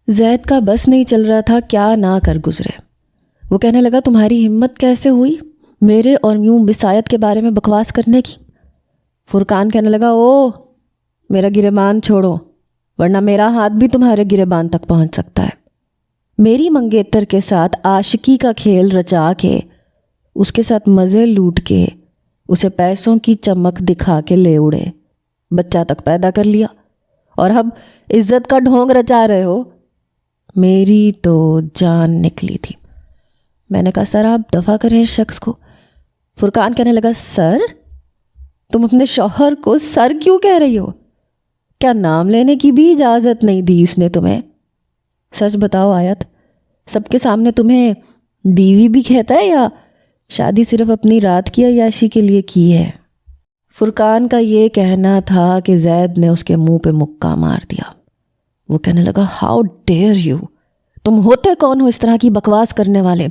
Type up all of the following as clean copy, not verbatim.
زید کا بس نہیں چل رہا تھا کیا نہ کر گزرے۔ وہ کہنے لگا تمہاری ہمت کیسے ہوئی میرے اور یوں بسایت کے بارے میں بکواس کرنے کی؟ فرقان کہنے لگا او میرا گریبان چھوڑو ورنہ میرا ہاتھ بھی تمہارے گریبان تک پہنچ سکتا ہے۔ میری منگیتر کے ساتھ عاشقی کا کھیل رچا کے، اس کے ساتھ مزے لوٹ کے، اسے پیسوں کی چمک دکھا کے لے اڑے، بچہ تک پیدا کر لیا، اور اب عزت کا ڈھونگ رچا رہے ہو۔ میری تو جان نکلی تھی۔ میں نے کہا سر آپ دفع کریں اس شخص کو۔ فرقان کہنے لگا سر؟ تم اپنے شوہر کو سر کیوں کہہ رہی ہو؟ کیا نام لینے کی بھی اجازت نہیں دی اس نے تمہیں؟ سچ بتاؤ آیت، سب کے سامنے تمہیں بیوی بھی کہتا ہے یا شادی صرف اپنی رات کی عیاشی کے لیے کی ہے؟ فرقان کا یہ کہنا تھا کہ زید نے اس کے منہ پہ مکہ مار دیا۔ وہ کہنے لگا ہاؤ ڈیئر یو، تم ہوتے کون ہو اس طرح کی بکواس کرنے والے؟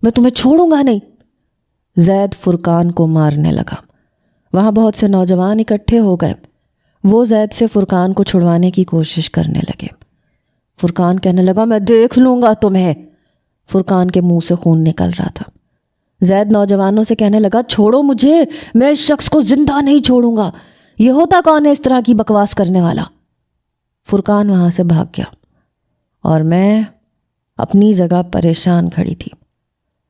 میں تمہیں چھوڑوں گا نہیں۔ زید فرقان کو مارنے لگا۔ وہاں بہت سے نوجوان اکٹھے ہو گئے۔ وہ زید سے فرقان کو چھڑوانے کی کوشش کرنے لگے۔ فرقان کہنے لگا میں دیکھ لوں گا تمہیں۔ فرقان کے منہ سے خون نکل رہا تھا۔ زید نوجوانوں سے کہنے لگا چھوڑو مجھے، میں اس شخص کو زندہ نہیں چھوڑوں گا۔ یہ ہوتا کون ہے اس طرح کی بکواس کرنے والا؟ فرقان وہاں سے بھاگ گیا اور میں اپنی جگہ پریشان کھڑی تھی۔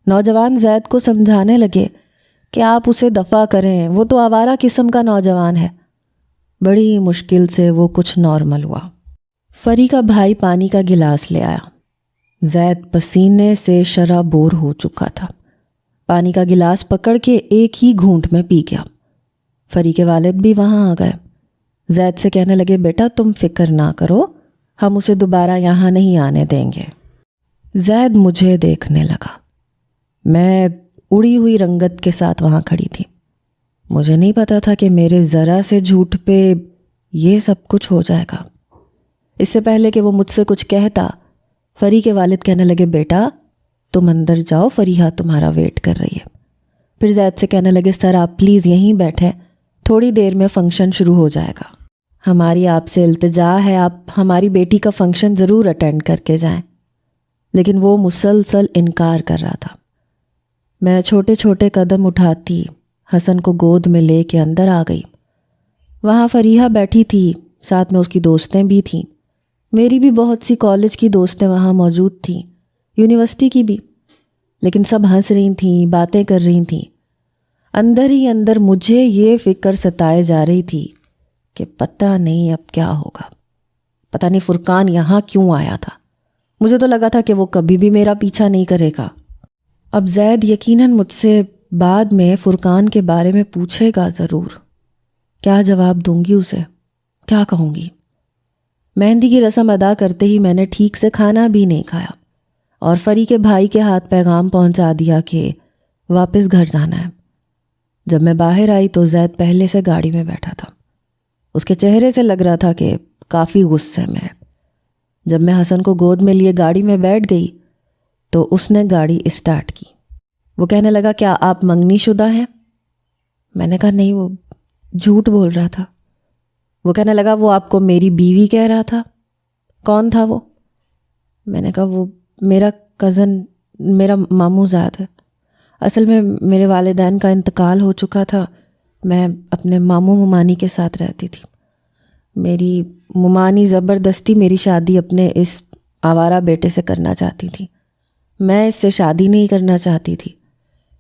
نوجوان زید کو سمجھانے لگے کہ آپ اسے دفع کریں، وہ تو آوارہ قسم کا نوجوان ہے۔ بڑی مشکل سے وہ کچھ نارمل ہوا۔ فری کا بھائی پانی کا گلاس لے آیا۔ زید پسینے سے شرابور ہو چکا تھا۔ پانی کا گلاس پکڑ کے ایک ہی گھونٹ میں پی گیا۔ فری کے والد بھی وہاں آ گئے۔ زید سے کہنے لگے بیٹا تم فکر نہ کرو، ہم اسے دوبارہ یہاں نہیں آنے دیں گے۔ زید مجھے دیکھنے لگا۔ میں اڑی ہوئی رنگت کے ساتھ وہاں کھڑی تھی۔ مجھے نہیں پتا تھا کہ میرے ذرا سے جھوٹ پہ یہ سب کچھ ہو جائے گا۔ اس سے پہلے کہ وہ مجھ سے کچھ کہتا، فری کے والد کہنے لگے بیٹا تم اندر جاؤ، فریحہ تمہارا ویٹ کر رہی ہے۔ پھر زید سے کہنے لگے سر آپ پلیز یہیں بیٹھیں، تھوڑی دیر میں فنکشن شروع ہو جائے گا۔ ہماری آپ سے التجا ہے، آپ ہماری بیٹی کا فنکشن ضرور اٹینڈ کر کے جائیں۔ لیکن وہ مسلسل انکار کر رہا تھا۔ میں چھوٹے چھوٹے قدم اٹھاتی حسن کو گود میں لے کے اندر آ گئی۔ وہاں فریحہ بیٹھی تھی، ساتھ میں اس کی دوستیں بھی تھیں۔ میری بھی بہت سی کالج کی دوستیں وہاں موجود تھیں، یونیورسٹی کی بھی، لیکن سب ہنس رہی تھیں، باتیں کر رہی تھیں۔ اندر ہی اندر مجھے یہ فکر ستائے جا رہی تھی کہ پتہ نہیں اب کیا ہوگا، پتہ نہیں فرقان یہاں کیوں آیا تھا۔ مجھے تو لگا تھا کہ وہ کبھی بھی میرا پیچھا نہیں کرے گا۔ اب زید یقیناً مجھ سے بعد میں فرقان کے بارے میں پوچھے گا ضرور۔ کیا جواب دوں گی اسے؟ کیا کہوں گی؟ مہندی کی رسم ادا کرتے ہی میں نے ٹھیک سے کھانا بھی نہیں کھایا اور فری کے بھائی کے ہاتھ پیغام پہنچا دیا کہ واپس گھر جانا ہے۔ جب میں باہر آئی تو زید پہلے سے گاڑی میں بیٹھا تھا۔ اس کے چہرے سے لگ رہا تھا کہ کافی غصے میں ہے۔ جب میں حسن کو گود میں لیے گاڑی میں بیٹھ گئی تو اس نے گاڑی اسٹارٹ کی۔ وہ کہنے لگا کیا آپ منگنی شدہ ہیں؟ میں نے کہا نہیں، وہ جھوٹ بول رہا تھا۔ وہ کہنے لگا وہ آپ کو میری بیوی کہہ رہا تھا؟ کون تھا وہ؟ میں نے کہا وہ میرا کزن، میرا ماموں زاد ہے۔ اصل میں میرے والدین کا انتقال ہو چکا تھا، میں اپنے ماموں ممانی کے ساتھ رہتی تھی۔ میری ممانی زبردستی میری شادی اپنے اس آوارہ بیٹے سے کرنا چاہتی تھی۔ میں اس سے شادی نہیں کرنا چاہتی تھی،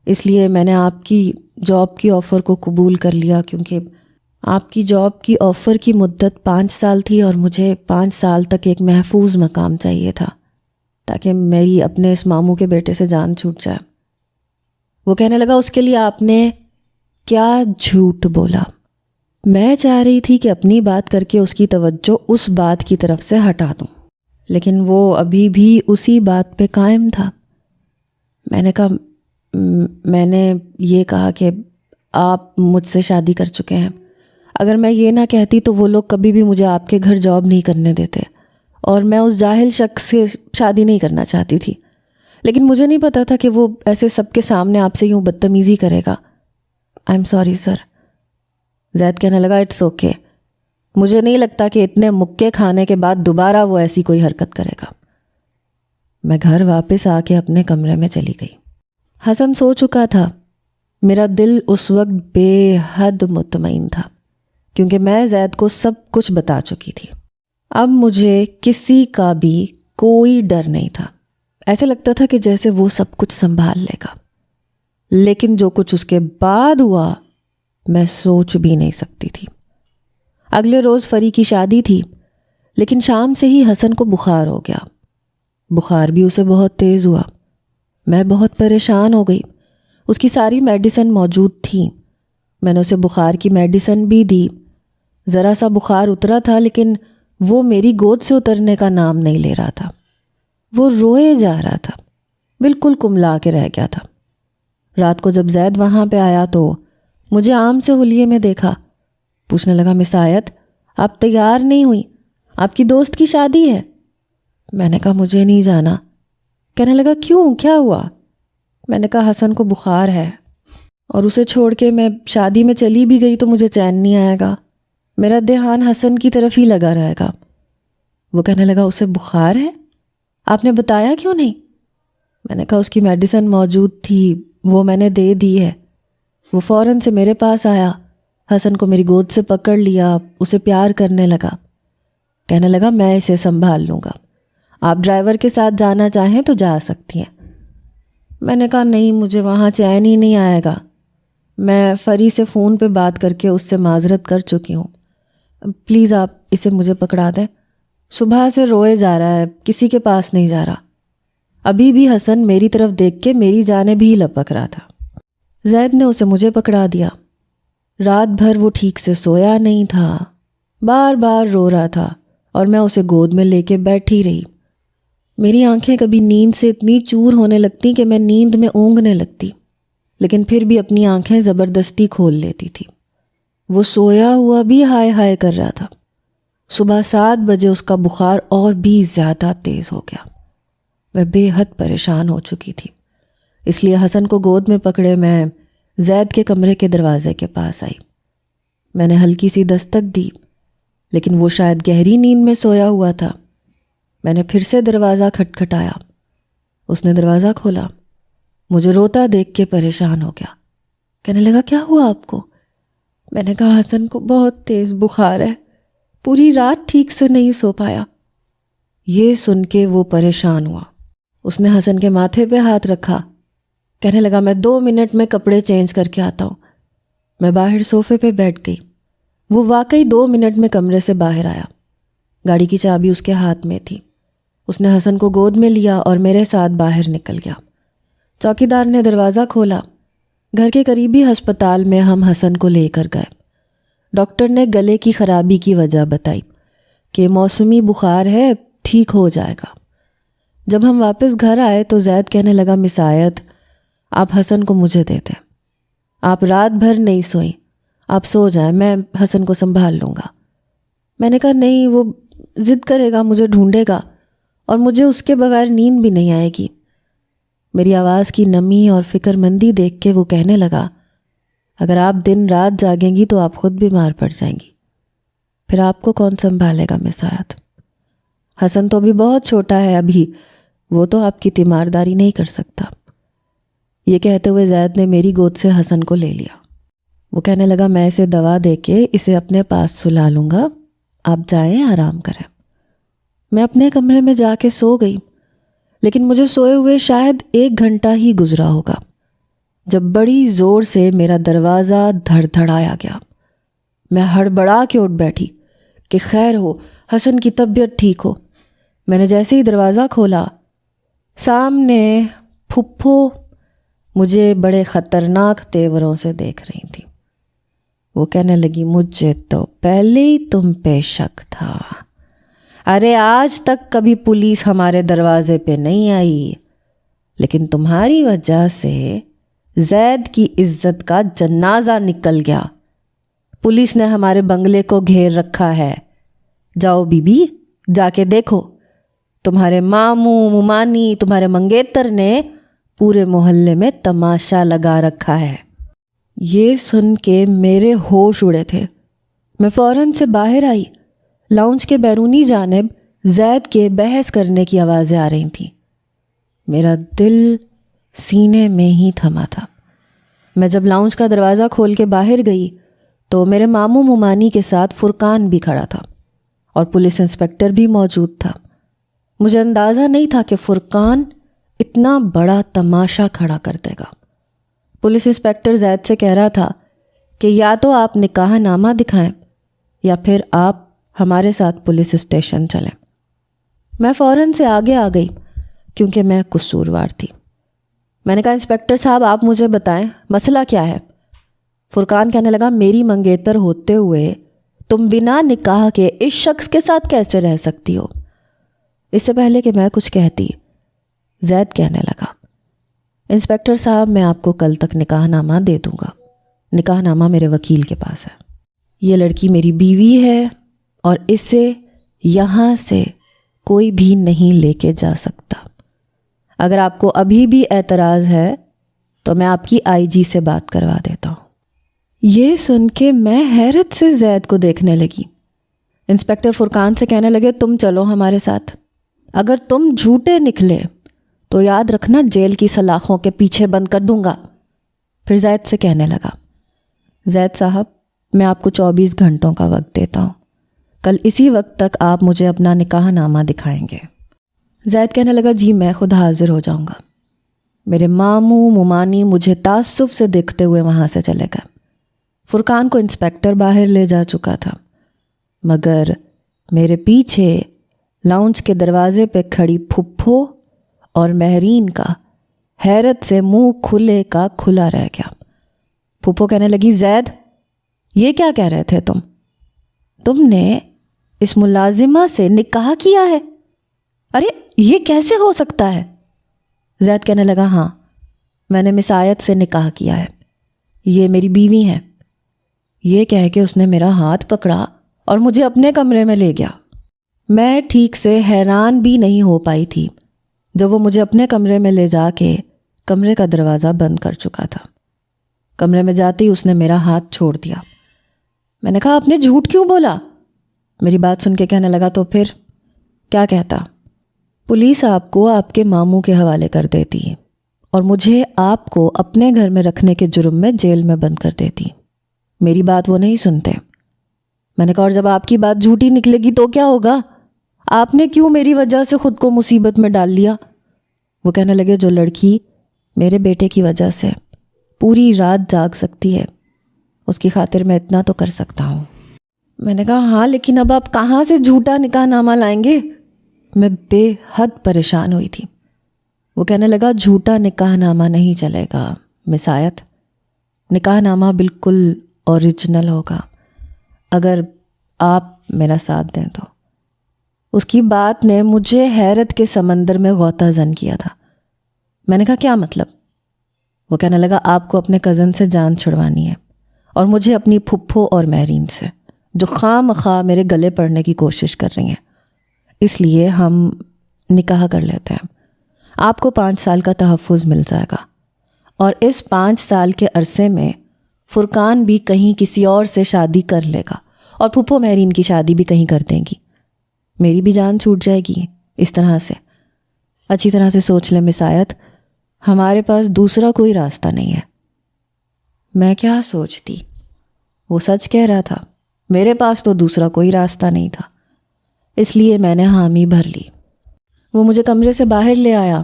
اس لیے میں نے آپ کی جاب کی آفر کو قبول کر لیا، کیونکہ آپ کی جاب کی آفر کی مدت 5 سال تھی اور مجھے 5 سال تک ایک محفوظ مقام چاہیے تھا تاکہ میری اپنے اس ماموں کے بیٹے سے جان چھوٹ جائے۔ وہ کہنے لگا اس کے لیے آپ نے کیا جھوٹ بولا؟ میں چاہ رہی تھی کہ اپنی بات کر کے اس کی توجہ اس بات کی طرف سے ہٹا دوں، لیکن وہ ابھی بھی اسی بات پہ قائم تھا۔ میں نے کہا میں نے یہ کہا کہ آپ مجھ سے شادی کر چکے ہیں۔ اگر میں یہ نہ کہتی تو وہ لوگ کبھی بھی مجھے آپ کے گھر جاب نہیں کرنے دیتے، اور میں اس جاہل شخص سے شادی نہیں کرنا چاہتی تھی۔ لیکن مجھے نہیں پتا تھا کہ وہ ایسے سب کے سامنے آپ سے یوں بدتمیزی کرے گا۔ I am sorry sir. زید کہنے لگا اٹس اوکے، مجھے نہیں لگتا کہ اتنے مکے کھانے کے بعد دوبارہ وہ ایسی کوئی حرکت کرے گا۔ میں گھر واپس آ کے اپنے کمرے میں چلی گئی۔ حسن سو چکا تھا۔ میرا دل اس وقت بے حد مطمئن تھا کیونکہ میں زید کو سب کچھ بتا چکی تھی۔ اب مجھے کسی کا بھی کوئی ڈر نہیں تھا۔ ایسے لگتا تھا کہ جیسے وہ سب کچھ سنبھال لے گا۔ لیکن جو کچھ اس کے بعد ہوا میں سوچ بھی نہیں سکتی تھی۔ اگلے روز فری کی شادی تھی، لیکن شام سے ہی حسن کو بخار ہو گیا۔ بخار بھی اسے بہت تیز ہوا۔ میں بہت پریشان ہو گئی۔ اس کی ساری میڈیسن موجود تھی۔ میں نے اسے بخار کی میڈیسن بھی دی۔ ذرا سا بخار اترا تھا، لیکن وہ میری گود سے اترنے کا نام نہیں لے رہا تھا۔ وہ روئے جا رہا تھا، بالکل کملا کے رہ گیا تھا۔ رات کو جب زید وہاں پہ آیا تو مجھے عام سے حلیے میں دیکھا۔ پوچھنے لگا، مس آیت آپ تیار نہیں ہوئی؟ آپ کی دوست کی شادی ہے۔ میں نے کہا مجھے نہیں جانا۔ کہنے لگا کیوں، کیا ہوا؟ میں نے کہا حسن کو بخار ہے اور اسے چھوڑ کے میں شادی میں چلی بھی گئی تو مجھے چین نہیں آئے گا، میرا دھیان حسن کی طرف ہی لگا رہے گا۔ وہ کہنے لگا اسے بخار ہے، آپ نے بتایا کیوں نہیں؟ میں نے کہا اس کی میڈیسن موجود تھی، وہ میں نے دے دی ہے۔ وہ فوراً سے میرے پاس آیا، حسن کو میری گود سے پکڑ لیا، اسے پیار کرنے لگا۔ کہنے لگا میں اسے سنبھال لوں گا، آپ ڈرائیور کے ساتھ جانا چاہیں تو جا سکتی ہیں۔ میں نے کہا نہیں، مجھے وہاں چین ہی نہیں آئے گا۔ میں فری سے فون پہ بات کر کے اس سے معذرت کر چکی ہوں، پلیز آپ اسے مجھے پکڑا دیں۔ صبح سے روئے جا رہا ہے، کسی کے پاس نہیں جا رہا۔ ابھی بھی حسن میری طرف دیکھ کے میری جانب ہی لپک رہا تھا۔ زید نے اسے مجھے پکڑا دیا۔ رات بھر وہ ٹھیک سے سویا نہیں تھا، بار بار رو رہا تھا اور میں اسے گود میں لے کے بیٹھی رہی۔ میری آنکھیں کبھی نیند سے اتنی چور ہونے لگتی کہ میں نیند میں اونگنے لگتی، لیکن پھر بھی اپنی آنکھیں زبردستی کھول لیتی تھی۔ وہ سویا ہوا بھی ہائے ہائے کر رہا تھا۔ صبح 7 بجے اس کا بخار اور بھی زیادہ تیز ہو گیا۔ میں بے حد پریشان ہو چکی تھی، اس لیے حسن کو گود میں پکڑے میں زید کے کمرے کے دروازے کے پاس آئی۔ میں نے ہلکی سی دستک دی، لیکن وہ شاید گہری نیند میں سویا ہوا تھا۔ میں نے پھر سے دروازہ کھٹکھٹایا۔ اس نے دروازہ کھولا، مجھے روتا دیکھ کے پریشان ہو گیا۔ کہنے لگا کیا ہوا آپ کو؟ میں نے کہا حسن کو بہت تیز بخار ہے، پوری رات ٹھیک سے نہیں سو پایا۔ یہ سن کے وہ پریشان ہوا۔ اس نے حسن کے ماتھے پہ ہاتھ رکھا۔ کہنے لگا میں 2 منٹ میں کپڑے چینج کر کے آتا ہوں۔ میں باہر صوفے پہ بیٹھ گئی۔ وہ واقعی 2 منٹ میں کمرے سے باہر آیا۔ گاڑی کی چابی اس کے ہاتھ میں تھی۔ اس نے حسن کو گود میں لیا اور میرے ساتھ باہر نکل گیا۔ چوکیدار نے دروازہ کھولا۔ گھر کے قریبی ہسپتال میں ہم حسن کو لے کر گئے۔ ڈاکٹر نے گلے کی خرابی کی وجہ بتائی کہ موسمی بخار ہے، ٹھیک ہو جائے گا۔ جب ہم واپس گھر آئے تو زید کہنے لگا مس آیت آپ حسن کو مجھے دے دیں، آپ رات بھر نہیں سوئیں، آپ سو جائیں، میں حسن کو سنبھال لوں گا۔ میں نے کہا نہیں، وہ ضد کرے گا، مجھے ڈھونڈے گا اور مجھے اس کے بغیر نیند بھی نہیں آئے گی۔ میری آواز کی نمی اور فکر مندی دیکھ کے وہ کہنے لگا اگر آپ دن رات جاگیں گی تو آپ خود بیمار پڑ جائیں گی، پھر آپ کو کون سنبھالے گا مس آیت؟ حسن تو بھی بہت چھوٹا ہے ابھی، وہ تو آپ کی تیمارداری نہیں کر سکتا۔ یہ کہتے ہوئے زید نے میری گود سے حسن کو لے لیا۔ وہ کہنے لگا میں اسے دوا دے کے اسے اپنے پاس سلا لوں گا، آپ جائیں آرام کریں۔ میں اپنے کمرے میں جا کے سو گئی، لیکن مجھے سوئے ہوئے شاید 1 گھنٹہ ہی گزرا ہوگا جب بڑی زور سے میرا دروازہ دھڑ دھڑایا گیا۔ میں ہڑبڑا کے اٹھ بیٹھی کہ خیر ہو، حسن کی طبیعت ٹھیک ہو۔ میں نے جیسے ہی دروازہ کھولا، سامنے پھپھو مجھے بڑے خطرناک تیوروں سے دیکھ رہی تھی۔ وہ کہنے لگی مجھے تو پہلے ہی تم پہ شک تھا، ارے آج تک کبھی پولیس ہمارے دروازے پہ نہیں آئی، لیکن تمہاری وجہ سے زید کی عزت کا جنازہ نکل گیا۔ پولیس نے ہمارے بنگلے کو گھیر رکھا ہے۔ جاؤ بی بی، جا کے دیکھو، تمہارے ماموں ممانی تمہارے منگیتر نے پورے محلے میں تماشا لگا رکھا ہے۔ یہ سن کے میرے ہوش اڑے تھے۔ میں فوراً سے باہر آئی۔ لاؤنج کے بیرونی جانب زید کے بحث کرنے کی آوازیں آ رہی تھیں۔ میرا دل سینے میں ہی تھما تھا۔ میں جب لاؤنج کا دروازہ کھول کے باہر گئی تو میرے ماموں ممانی کے ساتھ فرقان بھی کھڑا تھا اور پولیس انسپکٹر بھی موجود تھا۔ مجھے اندازہ نہیں تھا کہ فرقان اتنا بڑا تماشا کھڑا کر دے گا۔ پولیس انسپکٹر زید سے کہہ رہا تھا کہ یا تو آپ نکاح نامہ دکھائیں یا پھر آپ ہمارے ساتھ پولیس اسٹیشن چلیں۔ میں فوراً سے آگے آ گئی کیونکہ میں قصوروار تھی۔ میں نے کہا انسپکٹر صاحب آپ مجھے بتائیں مسئلہ کیا ہے؟ فرقان کہنے لگا میری منگیتر ہوتے ہوئے تم بنا نکاح کے اس شخص کے ساتھ کیسے رہ سکتی ہو؟ اس سے پہلے کہ میں کچھ کہتی زید کہنے لگا انسپکٹر صاحب میں آپ کو کل تک نکاح نامہ دے دوں گا۔ نکاح نامہ میرے وکیل کے پاس ہے۔ یہ لڑکی میری بیوی ہے اور اسے یہاں سے کوئی بھی نہیں لے کے جا سکتا۔ اگر آپ کو ابھی بھی اعتراض ہے تو میں آپ کی آئی جی سے بات کروا دیتا ہوں۔ یہ سن کے میں حیرت سے زید کو دیکھنے لگی۔ انسپکٹر فرقان سے کہنے لگے تم چلو ہمارے ساتھ، اگر تم جھوٹے نکلے تو یاد رکھنا جیل کی سلاخوں کے پیچھے بند کر دوں گا۔ پھر زید سے کہنے لگا زید صاحب میں آپ کو 24 گھنٹوں کا وقت دیتا ہوں، کل اسی وقت تک آپ مجھے اپنا نکاح نامہ دکھائیں گے۔ زید کہنے لگا جی میں خود حاضر ہو جاؤں گا۔ میرے ماموں ممانی مجھے تعصب سے دیکھتے ہوئے وہاں سے چلے گئے۔ فرقان کو انسپکٹر باہر لے جا چکا تھا، مگر میرے پیچھے لاؤنج کے دروازے پہ کھڑی پھپھو اور مہرین کا حیرت سے منہ کھلے کا کھلا رہ گیا۔ پھپھو کہنے لگی زید یہ کیا کہہ رہے تھے تم نے اس ملازمہ سے نکاح کیا ہے؟ ارے یہ کیسے ہو سکتا ہے؟ زید کہنے لگا ہاں میں نے مس آیت سے نکاح کیا ہے، یہ میری بیوی ہے۔ یہ کہہ کے اس نے میرا ہاتھ پکڑا اور مجھے اپنے کمرے میں لے گیا۔ میں ٹھیک سے حیران بھی نہیں ہو پائی تھی جب وہ مجھے اپنے کمرے میں لے جا کے کمرے کا دروازہ بند کر چکا تھا۔ کمرے میں جاتے ہی اس نے میرا ہاتھ چھوڑ دیا۔ میں نے کہا آپ نے جھوٹ کیوں بولا؟ میری بات سن کے کہنے لگا تو پھر کیا کہتا؟ پولیس آپ کو آپ کے ماموں کے حوالے کر دیتی ہے اور مجھے آپ کو اپنے گھر میں رکھنے کے جرم میں جیل میں بند کر دیتی۔ میری بات وہ نہیں سنتے۔ میں نے کہا اور جب آپ کی بات جھوٹی نکلے گی تو کیا ہوگا؟ آپ نے کیوں میری وجہ سے خود کو مصیبت میں ڈال لیا؟ وہ کہنے لگے جو لڑکی میرے بیٹے کی وجہ سے پوری رات جاگ سکتی ہے اس کی خاطر میں اتنا تو کر سکتا ہوں۔ میں نے کہا ہاں لیکن اب آپ کہاں سے جھوٹا نکاح نامہ لائیں گے؟ میں بے حد پریشان ہوئی تھی۔ وہ کہنے لگا جھوٹا نکاح نامہ نہیں چلے گا مس آیت، نکاح نامہ بالکل اوریجنل ہوگا اگر آپ میرا ساتھ دیں تو۔ اس کی بات نے مجھے حیرت کے سمندر میں غوطہ زن کیا تھا۔ میں نے کہا کیا مطلب؟ وہ کہنے لگا آپ کو اپنے کزن سے جان چھڑوانی ہے اور مجھے اپنی پھپھو اور مہرین سے جو خواہ مخواہ میرے گلے پڑنے کی کوشش کر رہی ہیں، اس لیے ہم نکاح کر لیتے ہیں۔ آپ کو 5 سال کا تحفظ مل جائے گا اور اس 5 سال کے عرصے میں فرقان بھی کہیں کسی اور سے شادی کر لے گا اور پھپھو مہرین کی شادی بھی کہیں کر دیں گی، میری بھی جان چھوٹ جائے گی۔ اس طرح سے اچھی طرح سے سوچ لیں مس آیت، ہمارے پاس دوسرا کوئی راستہ نہیں ہے۔ میں کیا سوچتی، وہ سچ کہہ رہا تھا، میرے پاس تو دوسرا کوئی راستہ نہیں تھا، اس لیے میں نے حامی بھر لی۔ وہ مجھے کمرے سے باہر لے آیا،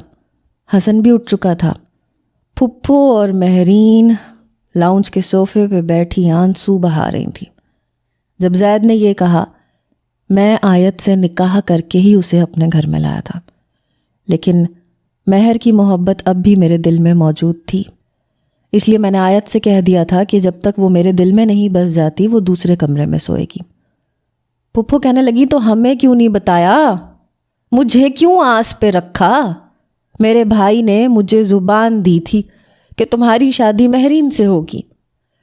حسن بھی اٹھ چکا تھا۔ پھپھو اور مہرین لاؤنج کے صوفے پہ بیٹھی آنسو بہا رہی تھی۔ جب زید نے یہ کہا میں آیت سے نکاح کر کے ہی اسے اپنے گھر میں لایا تھا، لیکن مہر کی محبت اب بھی میرے دل میں موجود تھی، اس لیے میں نے آیت سے کہہ دیا تھا کہ جب تک وہ میرے دل میں نہیں بس جاتی وہ دوسرے کمرے میں سوئے گی۔ پھپھو کہنے لگی تو ہمیں کیوں نہیں بتایا؟ مجھے کیوں آس پہ رکھا؟ میرے بھائی نے مجھے زبان دی تھی کہ تمہاری شادی مہرین سے ہوگی،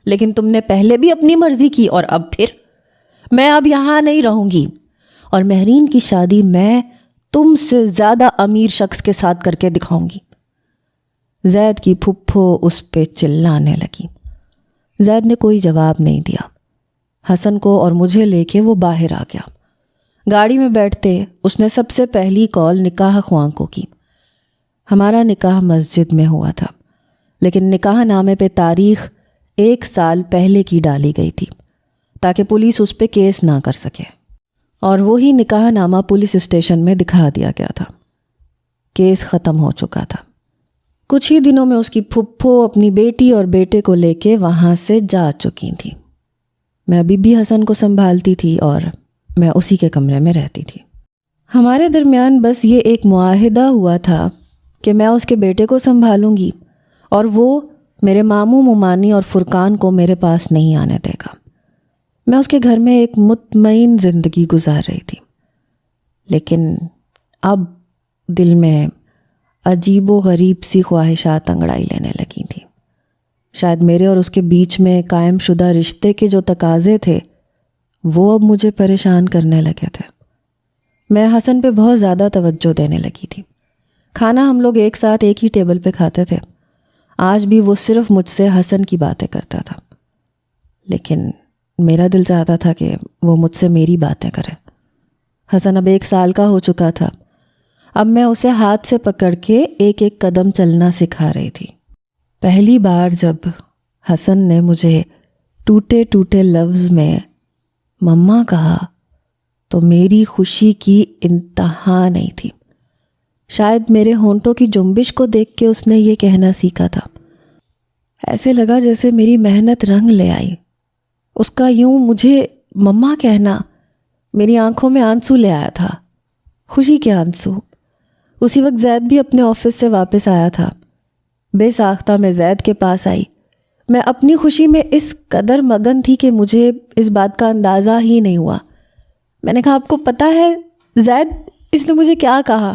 لیکن تم نے پہلے بھی اپنی مرضی کی اور اب پھر میں اب یہاں نہیں رہوں گی اور مہرین کی شادی میں تم سے زیادہ امیر شخص کے ساتھ کر کے دکھاؤں گی۔ زید کی پھپھو اس پہ چلانے لگی۔ زید نے کوئی جواب نہیں دیا۔ حسن کو اور مجھے لے کے وہ باہر آ گیا۔ گاڑی میں بیٹھتے اس نے سب سے پہلی کال نکاح خواں کو کی۔ ہمارا نکاح مسجد میں ہوا تھا، لیکن نکاح نامے پہ تاریخ 1 سال پہلے کی ڈالی گئی تھی تاکہ پولیس اس پہ کیس نہ کر سکے، اور وہی نکاح نامہ پولیس اسٹیشن میں دکھا دیا گیا تھا۔ کیس ختم ہو چکا تھا۔ کچھ ہی دنوں میں اس کی پھپھو اپنی بیٹی اور بیٹے کو لے کے وہاں سے جا چکی تھی۔ میں بی بی حسن کو سنبھالتی تھی اور میں اسی کے کمرے میں رہتی تھی۔ ہمارے درمیان بس یہ ایک معاہدہ ہوا تھا کہ میں اس کے بیٹے کو سنبھالوں گی اور وہ میرے ماموں ممانی اور فرقان کو میرے پاس نہیں آنے دے گا۔ میں اس کے گھر میں ایک مطمئن زندگی گزار رہی تھی، لیکن اب دل میں عجیب و غریب سی خواہشات انگڑائی لینے لگی تھیں۔ شاید میرے اور اس کے بیچ میں قائم شدہ رشتے کے جو تقاضے تھے وہ اب مجھے پریشان کرنے لگے تھے۔ میں حسن پہ بہت زیادہ توجہ دینے لگی تھی۔ کھانا ہم لوگ ایک ساتھ ایک ہی ٹیبل پہ کھاتے تھے۔ آج بھی وہ صرف مجھ سے حسن کی باتیں کرتا تھا، لیکن میرا دل چاہتا تھا کہ وہ مجھ سے میری باتیں کرے۔ حسن اب 1 سال کا ہو چکا تھا۔ اب میں اسے ہاتھ سے پکڑ کے ایک ایک قدم چلنا سکھا رہی تھی۔ پہلی بار جب حسن نے مجھے ٹوٹے ٹوٹے لفظ میں مما کہا تو میری خوشی کی انتہا نہیں تھی۔ شاید میرے ہونٹوں کی جنبش کو دیکھ کے اس نے یہ کہنا سیکھا تھا۔ ایسے لگا جیسے میری محنت رنگ لے آئی۔ اس کا یوں مجھے مما کہنا میری آنکھوں میں آنسو لے آیا تھا، خوشی کے آنسو۔ اسی وقت زید بھی اپنے آفس سے واپس آیا تھا۔ بے ساختہ میں زید کے پاس آئی۔ میں اپنی خوشی میں اس قدر مگن تھی کہ مجھے اس بات کا اندازہ ہی نہیں ہوا۔ میں نے کہا، آپ کو پتہ ہے زید، اس نے مجھے کیا کہا؟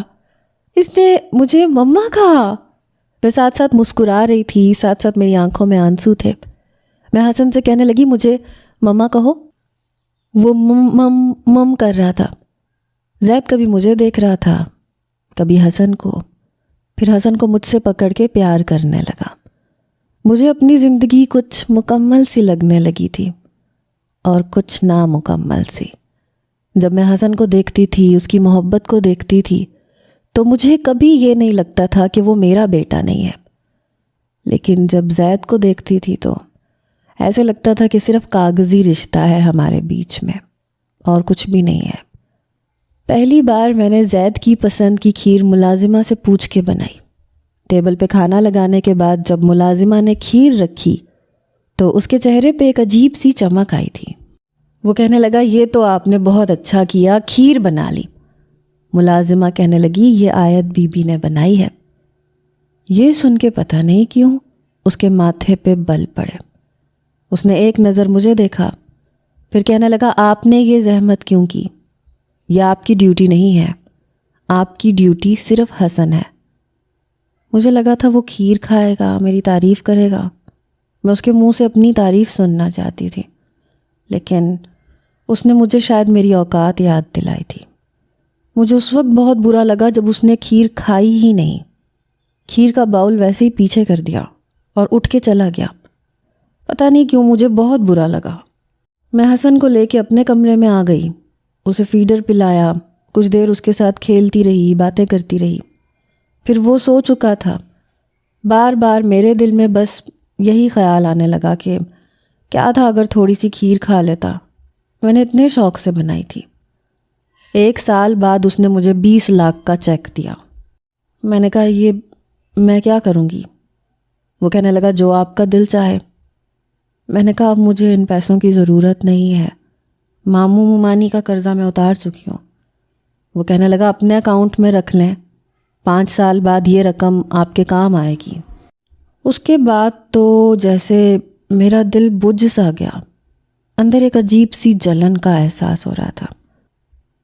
اس نے مجھے مما کہا۔ میں ساتھ ساتھ مسکرا رہی تھی، ساتھ ساتھ میری آنکھوں میں آنسو تھے۔ میں حسن سے کہنے لگی، مجھے مما کہو۔ وہ مم کر رہا تھا۔ زید کبھی مجھے دیکھ رہا تھا، کبھی حسن کو، پھر حسن کو مجھ سے پکڑ کے پیار کرنے لگا۔ مجھے اپنی زندگی کچھ مکمل سی لگنے لگی تھی اور کچھ نامکمل سی۔ جب میں حسن کو دیکھتی تھی، اس کی محبت کو دیکھتی تھی، تو مجھے کبھی یہ نہیں لگتا تھا کہ وہ میرا بیٹا نہیں ہے۔ لیکن جب زید کو دیکھتی تھی تو ایسے لگتا تھا کہ صرف کاغذی رشتہ ہے ہمارے بیچ میں اور کچھ بھی نہیں ہے۔ پہلی بار میں نے زید کی پسند کی کھیر ملازمہ سے پوچھ کے بنائی۔ ٹیبل پہ کھانا لگانے کے بعد جب ملازمہ نے کھیر رکھی تو اس کے چہرے پہ ایک عجیب سی چمک آئی تھی۔ وہ کہنے لگا، یہ تو آپ نے بہت اچھا کیا، کھیر بنا لی۔ ملازمہ کہنے لگی، یہ آیت بی بی نے بنائی ہے۔ یہ سن کے پتہ نہیں کیوں اس کے ماتھے پہ بل پڑے۔ اس نے ایک نظر مجھے دیکھا، پھر کہنے لگا، آپ نے یہ زحمت کیوں کی؟ یہ آپ کی ڈیوٹی نہیں ہے، آپ کی ڈیوٹی صرف حسن ہے۔ مجھے لگا تھا وہ کھیر کھائے گا، میری تعریف کرے گا۔ میں اس کے منہ سے اپنی تعریف سننا چاہتی تھی، لیکن اس نے مجھے شاید میری اوقات یاد دلائی تھی۔ مجھے اس وقت بہت برا لگا جب اس نے کھیر کھائی ہی نہیں، کھیر کا باؤل ویسے ہی پیچھے کر دیا اور اٹھ کے چلا گیا۔ پتہ نہیں کیوں مجھے بہت برا لگا۔ میں حسن کو لے کے اپنے کمرے میں آ گئی، اسے فیڈر پلایا، کچھ دیر اس کے ساتھ کھیلتی رہی، باتیں کرتی رہی۔ پھر وہ سو چکا تھا۔ بار بار میرے دل میں بس یہی خیال آنے لگا کہ کیا تھا اگر تھوڑی سی کھیر کھا لیتا، میں نے اتنے شوق سے بنائی تھی۔ 1 سال بعد اس نے مجھے 20 لاکھ کا چیک دیا۔ میں نے کہا، یہ میں کیا کروں گی؟ وہ کہنے لگا، جو آپ کا دل چاہے۔ میں نے کہا، اب مجھے ان پیسوں کی ضرورت نہیں ہے، ماموں ممانی کا قرضہ میں اتار چکی ہوں۔ وہ کہنے لگا، اپنے اکاؤنٹ میں رکھ لیں، 5 سال بعد یہ رقم آپ کے کام آئے گی۔ اس کے بعد تو جیسے میرا دل بجھ سا گیا، اندر ایک عجیب سی جلن کا احساس ہو رہا تھا۔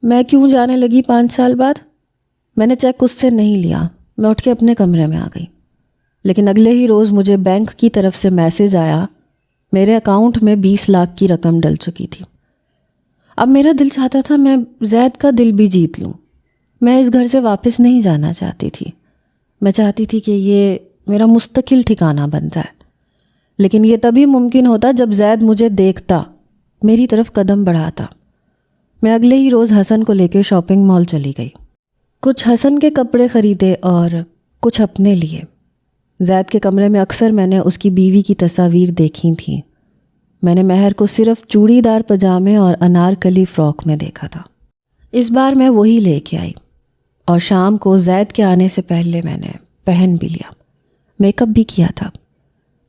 میں کیوں جانے لگی 5 سال بعد؟ میں نے چیک اس سے نہیں لیا، میں اٹھ کے اپنے کمرے میں آ گئی۔ لیکن اگلے ہی روز مجھے بینک کی طرف سے میسج آیا، میرے اکاؤنٹ میں 20 لاکھ کی رقم ڈل چکی تھی۔ اب میرا دل چاہتا تھا میں زید کا دل بھی جیت لوں۔ میں اس گھر سے واپس نہیں جانا چاہتی تھی، میں چاہتی تھی کہ یہ میرا مستقل ٹھکانہ بن جائے۔ لیکن یہ تبھی ممکن ہوتا جب زید مجھے دیکھتا، میری طرف قدم بڑھاتا۔ میں اگلے ہی روز حسن کو لے کے شاپنگ مال چلی گئی۔ کچھ حسن کے کپڑے خریدے اور کچھ اپنے لیے۔ زید کے کمرے میں اکثر میں نے اس کی بیوی کی تصاویر دیکھی تھیں۔ میں نے مہر کو صرف چوڑی دار پجامے اور انارکلی فراک میں دیکھا تھا۔ اس بار میں وہی لے کے آئی اور شام کو زید کے آنے سے پہلے میں نے پہن بھی لیا، میک اپ بھی کیا تھا۔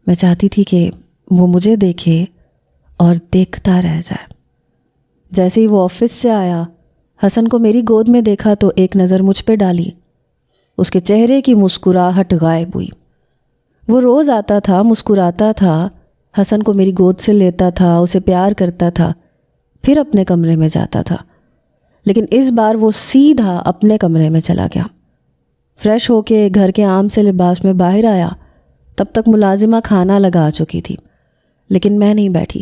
میں چاہتی تھی کہ وہ مجھے دیکھے اور دیکھتا رہ جائے۔ جیسے ہی وہ آفس سے آیا، حسن کو میری گود میں دیکھا تو ایک نظر مجھ پہ ڈالی۔ اس کے چہرے کی مسکراہٹ غائب ہوئی۔ وہ روز آتا تھا، مسکراتا تھا، حسن کو میری گود سے لیتا تھا، اسے پیار کرتا تھا، پھر اپنے کمرے میں جاتا تھا۔ لیکن اس بار وہ سیدھا اپنے کمرے میں چلا گیا۔ فریش ہو کے گھر کے عام سے لباس میں باہر آیا، تب تک ملازمہ کھانا لگا چکی تھی، لیکن میں نہیں بیٹھی۔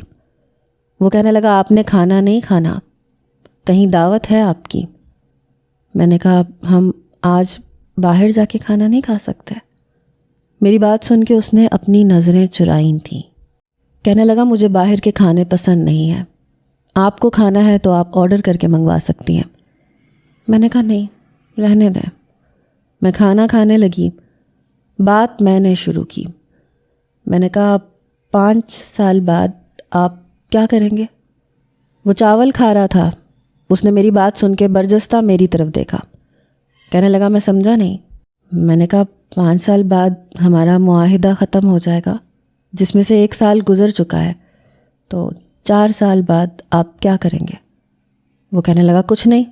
وہ کہنے لگا آپ نے کھانا نہیں کھانا، کہیں دعوت ہے آپ کی؟ میں نے کہا ہم آج باہر جا کے کھانا نہیں کھا سکتے۔ میری بات سن کے اس نے اپنی نظریں چرائیں تھیں۔ کہنے لگا مجھے باہر کے کھانے پسند نہیں ہیں، آپ کو کھانا ہے تو آپ آرڈر کر کے منگوا سکتی ہیں۔ میں نے کہا نہیں، رہنے دیں۔ میں کھانا کھانے لگی۔ بات میں نے شروع کی۔ میں نے کہا 5 سال بعد آپ کیا کریں گے؟ وہ چاول کھا رہا تھا۔ اس نے میری بات سن کے برجستہ میری طرف دیکھا۔ کہنے لگا میں سمجھا نہیں۔ میں نے کہا 5 سال بعد ہمارا معاہدہ ختم ہو جائے گا، جس میں سے 1 سال گزر چکا ہے، تو 4 سال بعد آپ کیا کریں گے؟ وہ کہنے لگا کچھ نہیں،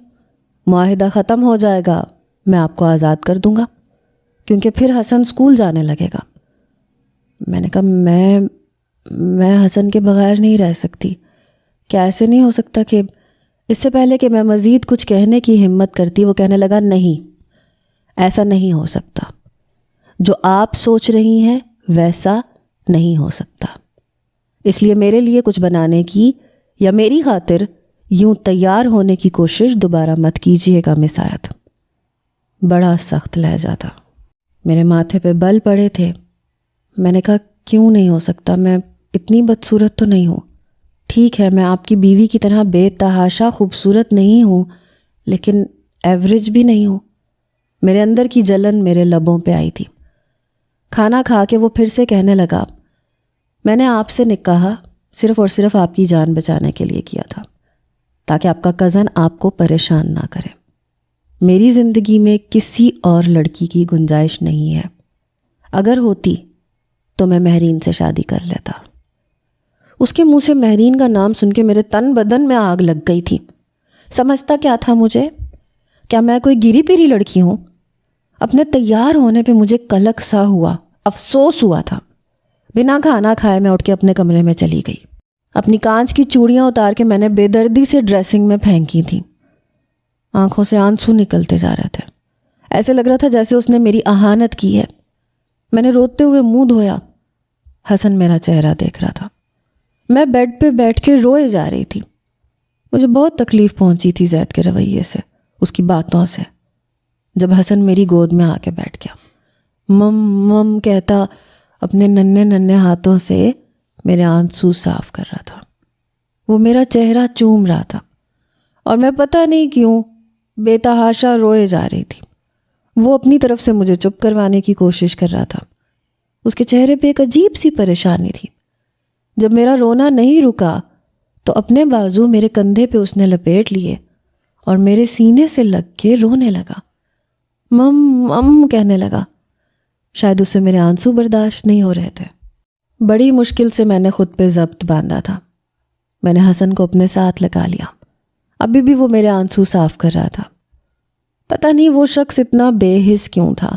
معاہدہ ختم ہو جائے گا، میں آپ کو آزاد کر دوں گا، کیونکہ پھر حسن اسکول جانے لگے گا۔ میں نے کہا میں حسن کے بغیر نہیں رہ سکتی۔ کیا ایسے نہیں ہو سکتا کہ اس سے پہلے کہ میں مزید کچھ کہنے کی ہمت کرتی، وہ کہنے لگا نہیں، ایسا نہیں ہو سکتا، جو آپ سوچ رہی ہیں ویسا نہیں ہو سکتا، اس لیے میرے لیے کچھ بنانے کی یا میری خاطر یوں تیار ہونے کی کوشش دوبارہ مت کیجیے گا مس آیت۔ بڑا سخت لہجہ تھا، میرے ماتھے پہ بل پڑے تھے۔ میں نے کہا کیوں نہیں ہو سکتا؟ میں اتنی بدصورت تو نہیں ہوں۔ ٹھیک ہے میں آپ کی بیوی کی طرح بے تحاشا خوبصورت نہیں ہوں، لیکن ایوریج بھی نہیں ہوں۔ میرے اندر کی جلن میرے لبوں پہ آئی تھی۔ کھانا کھا کے وہ پھر سے کہنے لگا میں نے آپ سے نکاح صرف اور صرف آپ کی جان بچانے کے لیے کیا تھا، تاکہ آپ کا کزن آپ کو پریشان نہ کرے۔ میری زندگی میں کسی اور لڑکی کی گنجائش نہیں ہے، اگر ہوتی تو میں مہرین سے شادی کر لیتا۔ اس کے منہ سے مہرین کا نام سن کے میرے تن بدن میں آگ لگ گئی تھی۔ سمجھتا کیا تھا مجھے؟ کیا میں کوئی گری پیری لڑکی ہوں؟ اپنے تیار ہونے پہ مجھے قلق سا ہوا، افسوس ہوا تھا۔ بنا کھانا کھائے میں اٹھ کے اپنے کمرے میں چلی گئی۔ اپنی کانچ کی چوڑیاں اتار کے میں نے بے دردی سے ڈریسنگ میں پھینکی تھیں۔ آنکھوں سے آنسو نکلتے جا رہے تھے، ایسے لگ رہا تھا جیسے اس نے میری اہانت کی ہے۔ میں نے روتے ہوئے منہ دھویا۔ حسن میرا چہرہ دیکھ رہا تھا۔ میں بیڈ پہ بیٹھ کے روئے جا رہی تھی۔ مجھے بہت تکلیف پہنچی تھی زید کے رویے سے، اس کی باتوں سے۔ جب حسن میری گود میں آ کے بیٹھ گیا، مم مم کہتا اپنے ننھے ننھے ہاتھوں سے میرے آنسو صاف کر رہا تھا۔ وہ میرا چہرہ چوم رہا تھا اور میں پتہ نہیں کیوں بے تحاشا روئے جا رہی تھی۔ وہ اپنی طرف سے مجھے چپ کروانے کی کوشش کر رہا تھا۔ اس کے چہرے پہ ایک عجیب سی پریشانی تھی۔ جب میرا رونا نہیں رکا تو اپنے بازو میرے کندھے پہ اس نے لپیٹ لیے اور میرے سینے سے لگ کے رونے لگا، مم مم کہنے لگا۔ شاید اس سے میرے آنسو برداشت نہیں ہو رہے تھے۔ بڑی مشکل سے میں نے خود پہ ضبط باندھا تھا۔ میں نے حسن کو اپنے ساتھ لگا لیا۔ ابھی بھی وہ میرے آنسو صاف کر رہا تھا۔ پتہ نہیں وہ شخص اتنا بے حس کیوں تھا۔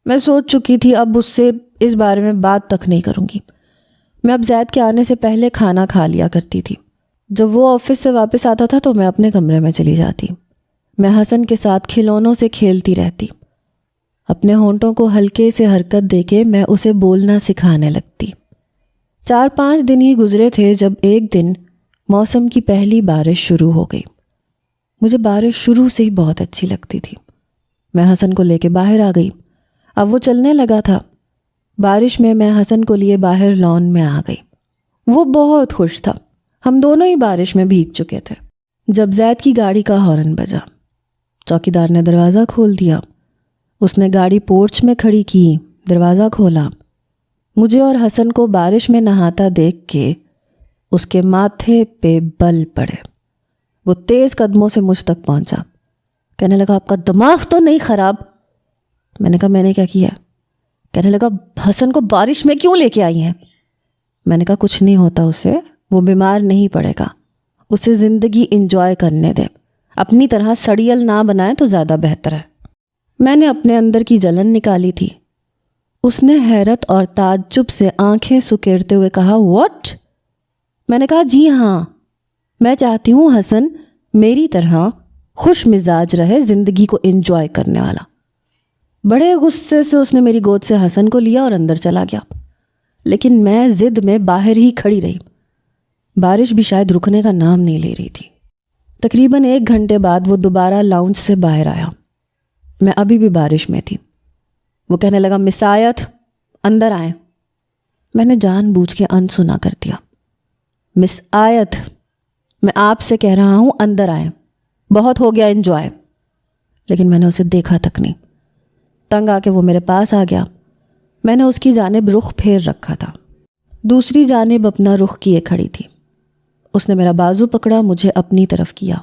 میں سوچ چکی تھی اب اس سے اس بارے میں بات تک نہیں کروں گی۔ میں اب زید کے آنے سے پہلے کھانا کھا لیا کرتی تھی۔ جب وہ آفس سے واپس آتا تھا تو میں اپنے کمرے میں چلی جاتی۔ میں حسن کے ساتھ کھلونوں سے کھیلتی رہتی۔ اپنے ہونٹوں کو ہلکے سے حرکت دے کے میں اسے بولنا سکھانے لگتی۔ 4-5 دن ہی گزرے تھے جب ایک دن موسم کی پہلی بارش شروع ہو گئی۔ مجھے بارش شروع سے ہی بہت اچھی لگتی تھی۔ میں حسن کو لے کے باہر آ گئی۔ اب وہ چلنے لگا تھا۔ بارش میں میں حسن کو لیے باہر لان میں آ گئی۔ وہ بہت خوش تھا۔ ہم دونوں ہی بارش میں بھیگ چکے تھے۔ جب زید کی گاڑی کا ہارن بجا، چوکیدار نے دروازہ کھول دیا۔ اس نے گاڑی پورچ میں کھڑی کی، دروازہ کھولا۔ مجھے اور حسن کو بارش میں نہاتا دیکھ کے اس کے ماتھے پہ بل پڑے۔ وہ تیز قدموں سے مجھ تک پہنچا، کہنے لگا آپ کا دماغ تو نہیں خراب؟ میں نے کہا میں نے کیا کیا؟ کہنے لگا حسن کو بارش میں کیوں لے کے آئی ہیں؟ میں نے کہا کچھ نہیں ہوتا اسے، وہ بیمار نہیں پڑے گا، اسے زندگی انجوائے کرنے دے، اپنی طرح سڑیل نہ بنائے تو زیادہ بہتر ہے۔ میں نے اپنے اندر کی جلن نکالی تھی۔ اس نے حیرت اور تعجب سے آنکھیں سکیڑتے ہوئے کہا واٹ؟ میں نے کہا جی ہاں، میں چاہتی ہوں حسن میری طرح خوش مزاج رہے، زندگی کو انجوائے کرنے والا۔ بڑے غصے سے اس نے میری گود سے حسن کو لیا اور اندر چلا گیا، لیکن میں ضد میں باہر ہی کھڑی رہی۔ بارش بھی شاید رکنے کا نام نہیں لے رہی تھی۔ تقریباً 1 گھنٹے بعد وہ دوبارہ لاؤنج سے باہر آیا۔ میں ابھی بھی بارش میں تھی۔ وہ کہنے لگا مس آیت اندر آئیں۔ میں نے جان بوجھ کے انسنا کر دیا۔ مس آیت، میں آپ سے کہہ رہا ہوں اندر آئیں، بہت ہو گیا انجوائے۔ لیکن میں نے اسے دیکھا تک نہیں۔ تنگ آ کے وہ میرے پاس آ گیا۔ میں نے اس کی جانب رخ پھیر رکھا تھا، دوسری جانب اپنا رخ کیے کھڑی تھی۔ اس نے میرا بازو پکڑا، مجھے اپنی طرف کیا،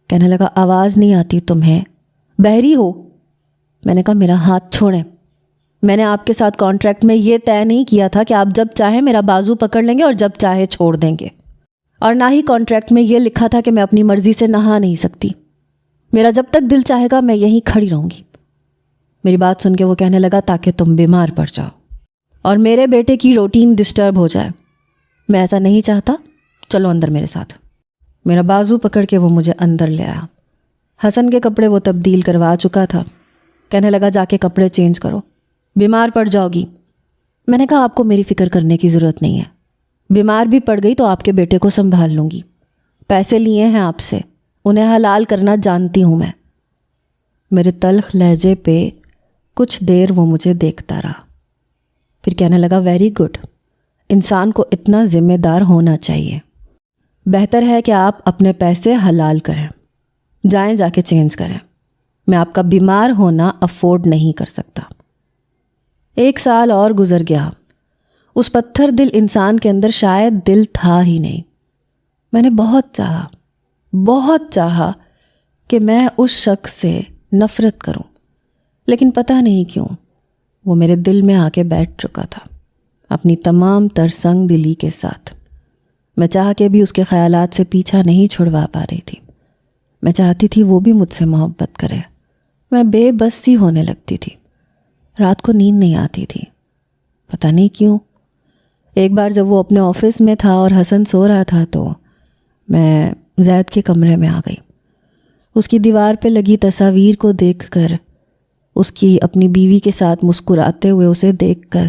کہنے لگا آواز نہیں آتی تمہیں؟ بحری ہو؟ میں نے کہا میرا ہاتھ چھوڑیں، میں نے آپ کے ساتھ کانٹریکٹ میں یہ طے نہیں کیا تھا کہ آپ جب چاہیں میرا بازو پکڑ لیں گے اور جب چاہے چھوڑ دیں گے، اور نہ ہی کانٹریکٹ میں یہ لکھا تھا کہ میں اپنی مرضی سے نہا نہیں سکتی۔ میرا جب تک دل چاہے گا میں یہیں کھڑی رہوں گی۔ میری بات سن کے وہ کہنے لگا تاکہ تم بیمار پڑ جاؤ اور میرے بیٹے کی روٹین ڈسٹرب ہو جائے۔ میں ایسا نہیں چاہتا، چلو اندر میرے ساتھ۔ میرا بازو پکڑ کے وہ مجھے اندر لے آیا۔ حسن کے کپڑے وہ تبدیل کروا چکا تھا۔ کہنے لگا جا کے کپڑے چینج کرو، بیمار پڑ جاؤ گی۔ میں نے کہا آپ کو میری فکر کرنے کی ضرورت نہیں ہے، بیمار بھی پڑ گئی تو آپ کے بیٹے کو سنبھال لوں گی۔ پیسے لیے ہیں آپ سے، انہیں حلال کرنا جانتی ہوں میں۔ میرے تلخ لہجے پہ کچھ دیر وہ مجھے دیکھتا رہا، پھر کہنے لگا ویری گڈ، انسان کو اتنا ذمہ دار ہونا چاہیے۔ بہتر ہے کہ آپ اپنے پیسے حلال کریں، جائیں جا کے چینج کریں، میں آپ کا بیمار ہونا افورڈ نہیں کر سکتا۔ 1 سال اور گزر گیا، اس پتھر دل انسان کے اندر شاید دل تھا ہی نہیں۔ میں نے بہت چاہا کہ میں اس شخص سے نفرت کروں، لیکن پتہ نہیں کیوں وہ میرے دل میں آ کے بیٹھ چکا تھا اپنی تمام تر سنگ دلی کے ساتھ۔ میں چاہ کے بھی اس کے خیالات سے پیچھا نہیں چھڑوا پا رہی تھی۔ میں چاہتی تھی وہ بھی مجھ سے محبت کرے۔ میں بے بس سی ہونے لگتی تھی، رات کو نیند نہیں آتی تھی، پتہ نہیں کیوں۔ ایک بار جب وہ اپنے آفس میں تھا اور حسن سو رہا تھا تو میں زید کے کمرے میں آ گئی۔ اس کی دیوار پہ لگی تصاویر کو دیکھ کر، اس کی اپنی بیوی کے ساتھ مسکراتے ہوئے اسے دیکھ کر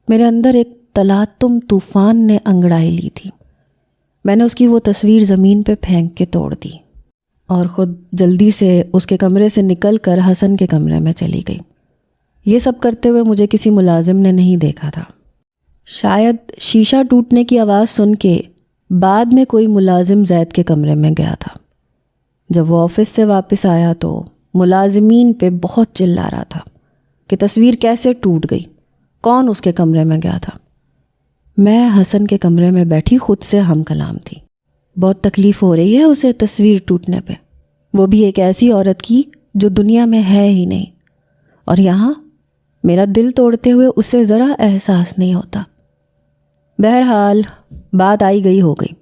میرے اندر ایک تلاطم طوفان نے انگڑائی لی تھی۔ میں نے اس کی وہ تصویر زمین پہ پھینک کے توڑ دی اور خود جلدی سے اس کے کمرے سے نکل کر حسن کے کمرے میں چلی گئی۔ یہ سب کرتے ہوئے مجھے کسی ملازم نے نہیں دیکھا تھا۔ شاید شیشہ ٹوٹنے کی آواز سن کے بعد میں کوئی ملازم زید کے کمرے میں گیا تھا۔ جب وہ آفس سے واپس آیا تو ملازمین پہ بہت چلا رہا تھا کہ تصویر کیسے ٹوٹ گئی، کون اس کے کمرے میں گیا تھا۔ میں حسن کے کمرے میں بیٹھی خود سے ہم کلام تھی۔ بہت تکلیف ہو رہی ہے اسے تصویر ٹوٹنے پہ، وہ بھی ایک ایسی عورت کی جو دنیا میں ہے ہی نہیں، اور یہاں میرا دل توڑتے ہوئے اسے ذرا احساس نہیں ہوتا۔ بہرحال بات آئی گئی ہو گئی۔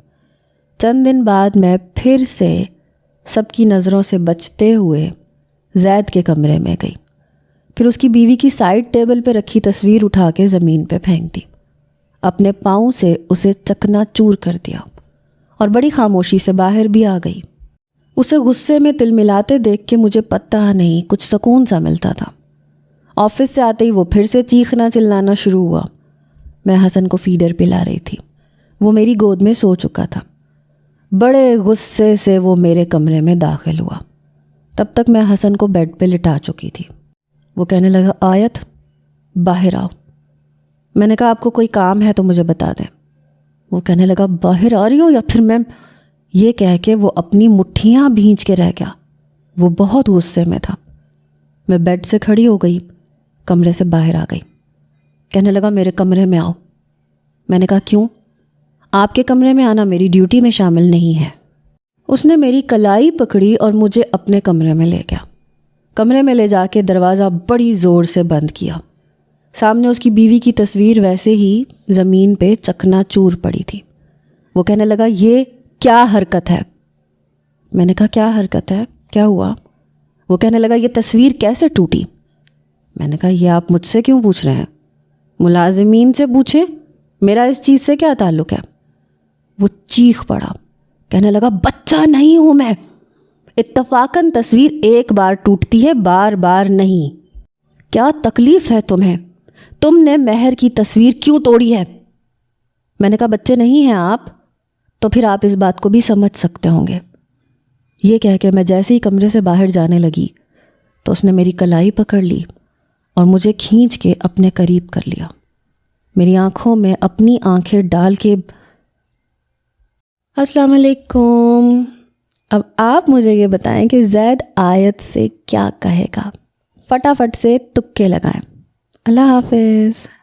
چند دن بعد میں پھر سے سب کی نظروں سے بچتے ہوئے زید کے کمرے میں گئی، پھر اس کی بیوی کی سائیڈ ٹیبل پہ رکھی تصویر اٹھا کے زمین پہ پھینک دی، اپنے پاؤں سے اسے چکنا چور کر دیا اور بڑی خاموشی سے باہر بھی آ گئی۔ اسے غصے میں تلملاتے دیکھ کے مجھے پتہ نہیں کچھ سکون سا ملتا تھا۔ آفس سے آتے ہی وہ پھر سے چیخنا چلانا شروع ہوا۔ میں حسن کو فیڈر پلا رہی تھی، وہ میری گود میں سو چکا تھا۔ بڑے غصے سے وہ میرے کمرے میں داخل ہوا۔ تب تک میں حسن کو بیڈ پہ لٹا چکی تھی۔ وہ کہنے لگا آیت باہر آؤ۔ میں نے کہا آپ کو کوئی کام ہے تو مجھے بتا دیں۔ وہ کہنے لگا باہر آ رہی ہو یا پھر میں، یہ کہہ کے وہ اپنی مٹھیاں بھینچ کے رہ گیا۔ وہ بہت غصے میں تھا۔ میں بیڈ سے کھڑی ہو گئی، کمرے سے باہر آ گئی۔ کہنے لگا میرے کمرے میں آؤ۔ میں نے کہا کیوں؟ آپ کے کمرے میں آنا میری ڈیوٹی میں شامل نہیں ہے۔ اس نے میری کلائی پکڑی اور مجھے اپنے کمرے میں لے گیا۔ کمرے میں لے جا کے دروازہ بڑی زور سے بند کیا۔ سامنے اس کی بیوی کی تصویر ویسے ہی زمین پہ چکنا چور پڑی تھی۔ وہ کہنے لگا یہ کیا حرکت ہے؟ میں نے کہا کیا حرکت ہے؟ کیا ہوا؟ وہ کہنے لگا یہ تصویر کیسے ٹوٹی؟ میں نے کہا یہ آپ مجھ سے کیوں پوچھ رہے ہیں؟ ملازمین سے پوچھیں، میرا اس چیز سے کیا تعلق ہے؟ وہ چیخ پڑا، کہنے لگا بچہ نہیں ہوں میں، اتفاقاً تصویر ایک بار ٹوٹتی ہے، بار بار نہیں۔ کیا تکلیف ہے تمہیں؟ تم نے مہر کی تصویر کیوں توڑی ہے؟ میں نے کہا بچے نہیں ہیں آپ تو پھر آپ اس بات کو بھی سمجھ سکتے ہوں گے۔ یہ کہہ کے میں جیسے ہی کمرے سے باہر جانے لگی تو اس نے میری کلائی پکڑ لی اور مجھے کھینچ کے اپنے قریب کر لیا، میری آنکھوں میں اپنی آنکھیں ڈال کے السلام علیکم، اب آپ مجھے یہ بتائیں کہ زید آیت سے کیا کہے گا؟ فٹافٹ سے تکے لگائیں۔ اللہ حافظ۔